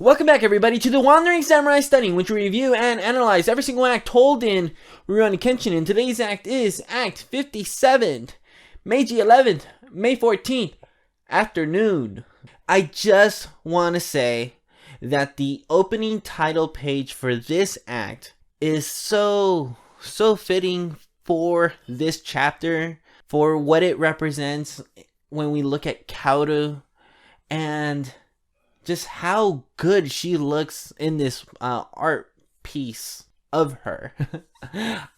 Welcome back, everybody, to the Wandering Samurai Study, in which we review and analyze every single act told in Rurouni Kenshin. And today's act is Act 57, Meiji 11th, May 14th, afternoon. I just want to say that the opening title page for this act is so fitting for this chapter, for what it represents when we look at Kaoru and just how good she looks in this art piece of her.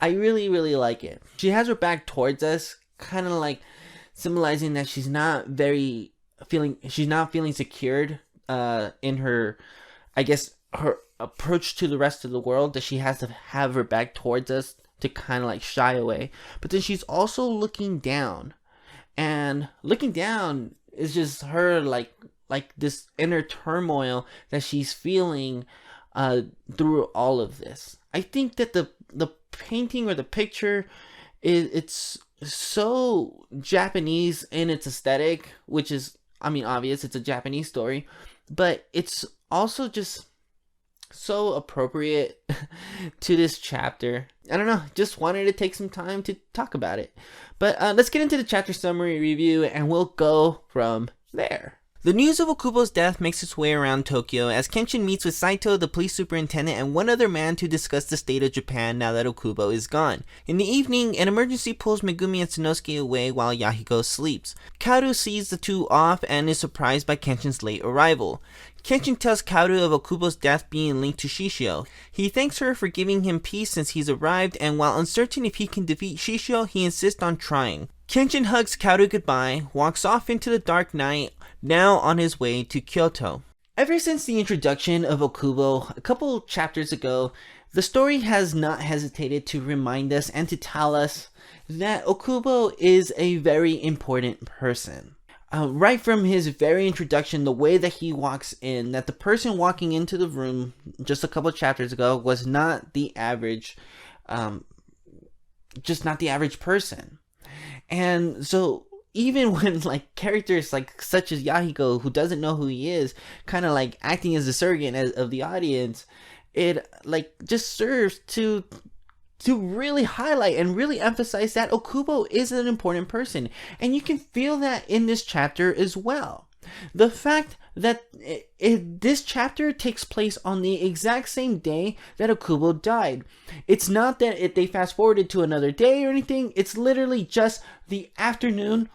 I really like it. She has her back towards us, kind of like symbolizing that she's not feeling secured in her, I guess, her approach to the rest of the world, that she has to have her back towards us to kind of like shy away. But then she's also looking down, and looking down is just her like this inner turmoil that she's feeling through all of this. I think that the painting or the picture it's so Japanese in its aesthetic, which is, I mean, obvious, it's a Japanese story, but it's also just so appropriate to this chapter. I don't know, just wanted to take some time to talk about it. But let's get into the chapter summary review and we'll go from there. The news of Okubo's death makes its way around Tokyo as Kenshin meets with Saito, the police superintendent, and one other man to discuss the state of Japan now that Okubo is gone. In the evening, an emergency pulls Megumi and Sanosuke away while Yahiko sleeps. Kaoru sees the two off and is surprised by Kenshin's late arrival. Kenshin tells Kaoru of Okubo's death being linked to Shishio. He thanks her for giving him peace since he's arrived, and while uncertain if he can defeat Shishio, he insists on trying. Kenshin hugs Kaoru goodbye, walks off into the dark night, now on his way to Kyoto. Ever since the introduction of Okubo a couple chapters ago, the story has not hesitated to remind us and to tell us that Okubo is a very important person. Right from his very introduction, the way that he walks in, that the person walking into the room just a couple chapters ago was not the average, just not the average person. And so even when like characters like such as Yahiko, who doesn't know who he is, kind of like acting as a surrogate of the audience, it like just serves to really highlight and really emphasize that Okubo is an important person. And you can feel that in this chapter as well. The fact that this chapter takes place on the exact same day that Okubo died. It's not that they fast forwarded to another day or anything. It's literally just the afternoon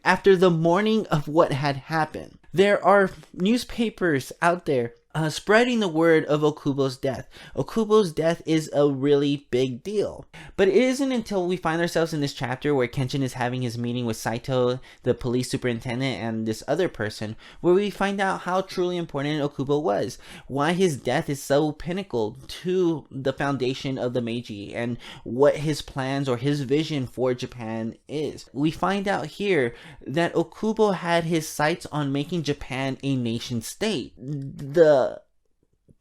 after the morning of what had happened. There are newspapers out there spreading the word of Okubo's death. Okubo's death is a really big deal. But it isn't until we find ourselves in this chapter where Kenshin is having his meeting with Saito, the police superintendent, and this other person, where we find out how truly important Okubo was, why his death is so pinnacle to the foundation of the Meiji, and what his plans or his vision for Japan is. We find out here that Okubo had his sights on making Japan a nation state. The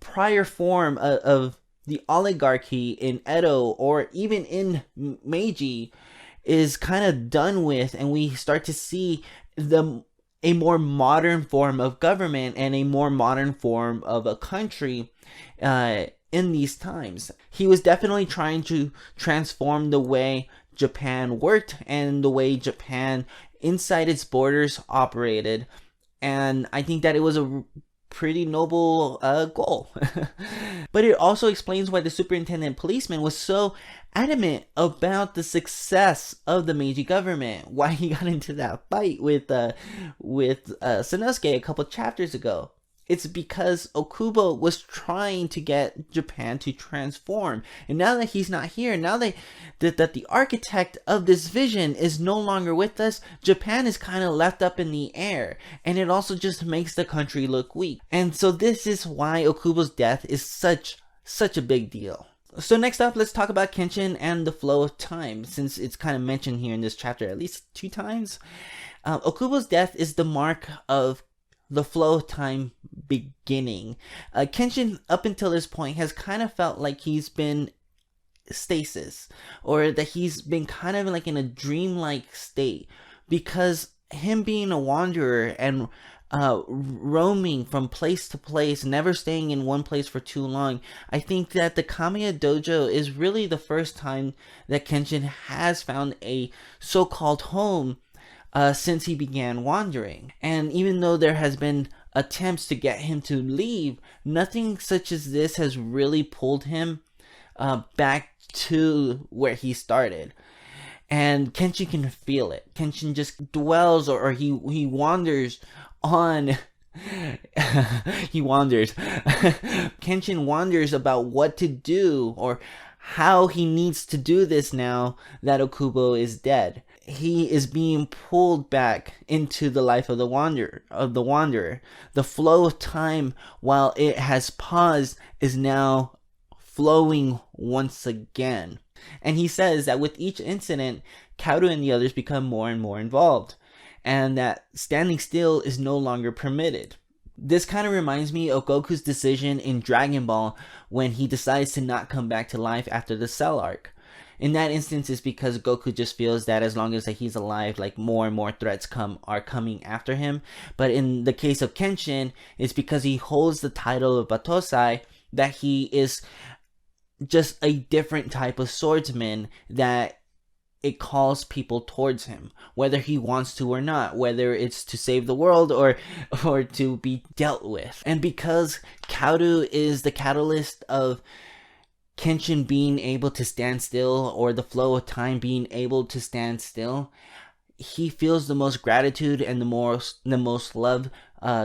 prior form of the oligarchy in Edo or even in Meiji is kind of done with, and we start to see a more modern form of government and a more modern form of a country in these times. He was definitely trying to transform the way Japan worked and the way Japan inside its borders operated, and I think that it was a pretty noble goal. But it also explains why the superintendent policeman was so adamant about the success of the Meiji government, why he got into that fight with Sanosuke a couple chapters ago. It's because Okubo was trying to get Japan to transform. And now that he's not here, now that the architect of this vision is no longer with us, Japan is kind of left up in the air. And it also just makes the country look weak. And so this is why Okubo's death is such a big deal. So next up, let's talk about Kenshin and the flow of time, since it's kind of mentioned here in this chapter at least 2 times. Okubo's death is the mark of the flow of time beginning. Kenshin, up until this point, has kind of felt like he's been stasis, or that he's been kind of like in a dreamlike state, because him being a wanderer and roaming from place to place, never staying in one place for too long. I think that the Kamiya Dojo is really the first time that Kenshin has found a so-called home since he began wandering. And even though there has been attempts to get him to leave, nothing such as this has really pulled him back to where he started. And Kenshin can feel it. Kenshin just dwells, or he wanders on. He wanders. Kenshin wonders about what to do, or how he needs to do this now that Okubo is dead. He is being pulled back into the life of the wanderer. The flow of time, while it has paused, is now flowing once again. And he says that with each incident, Kaoru and the others become more and more involved, and that standing still is no longer permitted. This kind of reminds me of Goku's decision in Dragon Ball when he decides to not come back to life after the Cell arc. In that instance, it's because Goku just feels that as long as he's alive, like more and more threats are coming after him. But in the case of Kenshin, it's because he holds the title of Batosai, that he is just a different type of swordsman, that it calls people towards him, whether he wants to or not, whether it's to save the world or to be dealt with. And because Kaoru is the catalyst of Kenshin being able to stand still, or the flow of time being able to stand still, he feels the most gratitude and the most love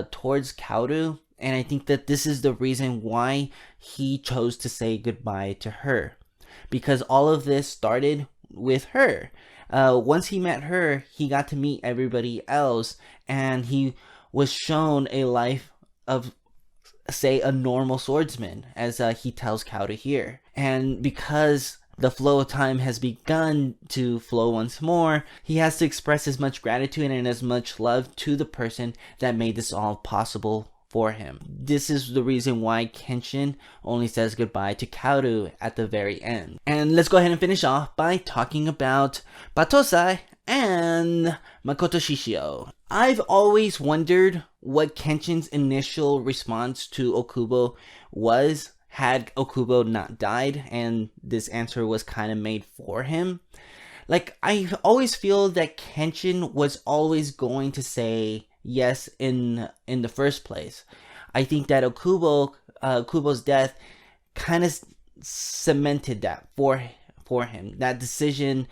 towards Kaoru. And I think that this is the reason why he chose to say goodbye to her, because all of this started with her. Once he met her, he got to meet everybody else, and he was shown a life of, say, a normal swordsman, as he tells Kaoru here. And because the flow of time has begun to flow once more, he has to express as much gratitude and as much love to the person that made this all possible for him. This is the reason why Kenshin only says goodbye to Kaoru at the very end. And let's go ahead and finish off by talking about Batosai and Makoto Shishio. I've always wondered what Kenshin's initial response to Okubo was had Okubo not died, and this answer was kind of made for him. Like, I always feel that Kenshin was always going to say yes in the first place. I think that Okubo's death kind of cemented that for him. That decision,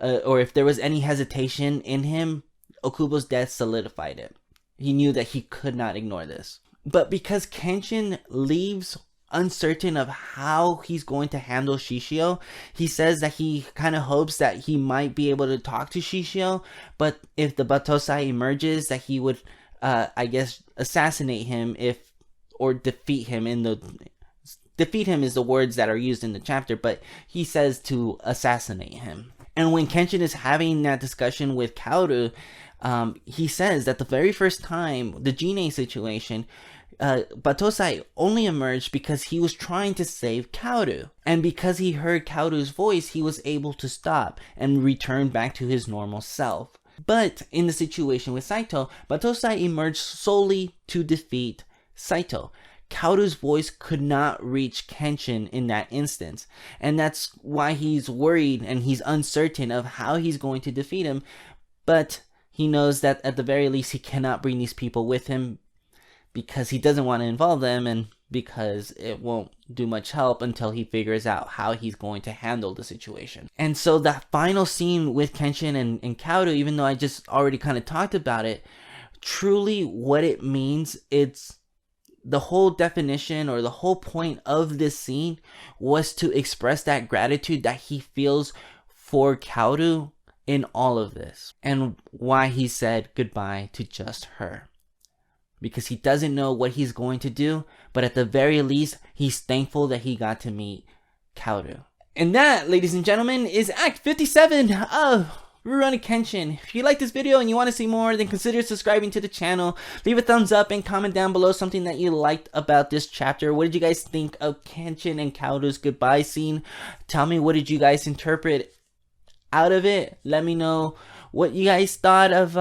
or if there was any hesitation in him, Okubo's death solidified it. He knew that he could not ignore this. But because Kenshin leaves uncertain of how he's going to handle Shishio, he says that he kind of hopes that he might be able to talk to Shishio, but if the Batosai emerges, that he would I guess assassinate him, or defeat him. Defeat him is the words that are used in the chapter, but he says to assassinate him. And when Kenshin is having that discussion with Kaoru, he says that the very first time, the Jinei situation, Batosai only emerged because he was trying to save Kaoru. And because he heard Kaoru's voice, he was able to stop and return back to his normal self. But in the situation with Saito, Batosai emerged solely to defeat Saito. Kaoru's voice could not reach Kenshin in that instance. And that's why he's worried and he's uncertain of how he's going to defeat him. But he knows that at the very least he cannot bring these people with him, because he doesn't want to involve them, and because it won't do much help until he figures out how he's going to handle the situation. And so that final scene with Kenshin and Kaoru, even though I just already kind of talked about it, truly what it means, it's the whole definition, or the whole point of this scene was to express that gratitude that he feels for Kaoru in all of this, and why he said goodbye to just her. Because he doesn't know what he's going to do, but at the very least, he's thankful that he got to meet Kaoru. And that, ladies and gentlemen, is Act 57 of Rurouni Kenshin. If you like this video and you want to see more, then consider subscribing to the channel. Leave a thumbs up and comment down below something that you liked about this chapter. What did you guys think of Kenshin and Kaoru's goodbye scene? Tell me, what did you guys interpret out of it? Let me know what you guys thought of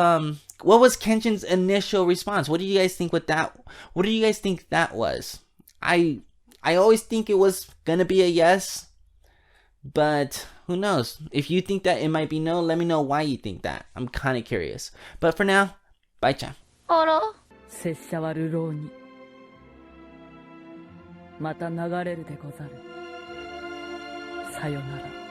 what was Kenshin's initial response. What do you guys think with that? What do you guys think that was? I always think it was gonna be a yes, but who knows? If you think that it might be no, let me know why you think that. I'm kind of curious. But for now, bye, chan. あら拙者は流浪にまた流れるでござる。さよなら。